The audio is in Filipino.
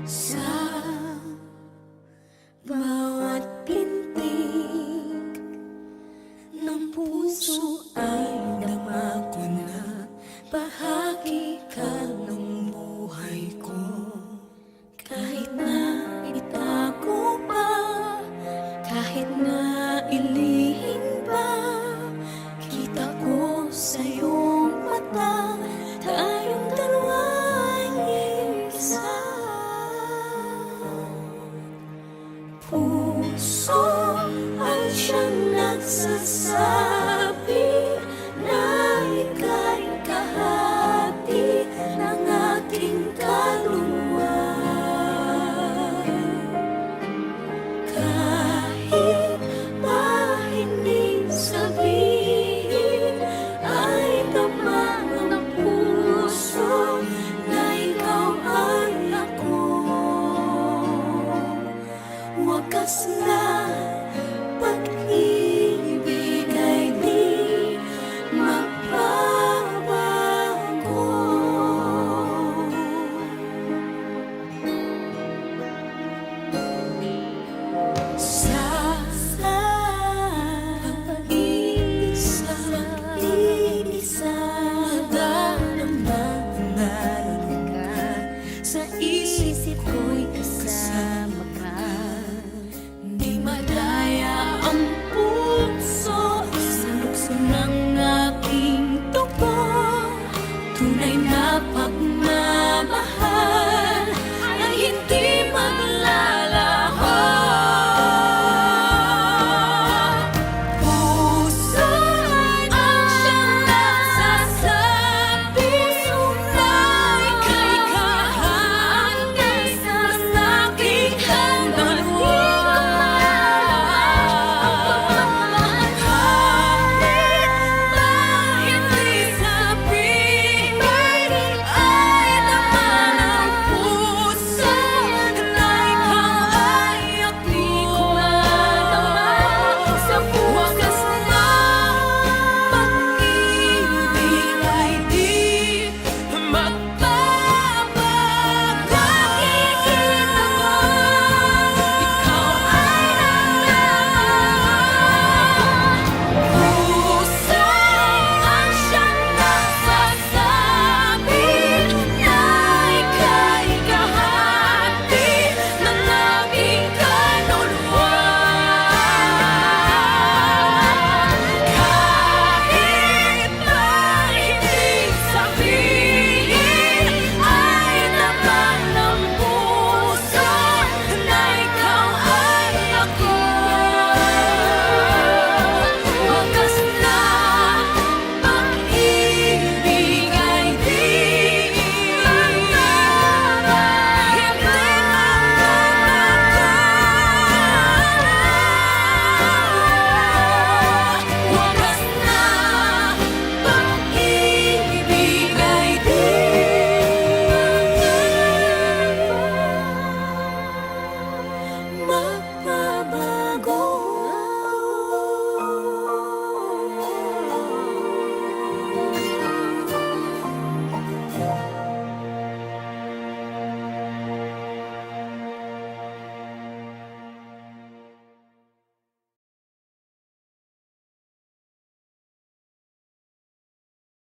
Sa bawat pintig ng puso ay dama ko na bahagi ka ng buhay ko. Kahit na itago pa, kahit na ilihim pa, kita ko sa iyong mata, tayong dalawa'y isa. Puso ay siyang nagsasabi na ika'y kahati ng aking kaluluwa. Kahit pa hindi sabihin, ay tama ng puso na ikaw ay ako. Wakas na pag-ibig ay di magbabago. Sa pag-iisa, nadarama na naroon ka sa isip ko'y kasama ka.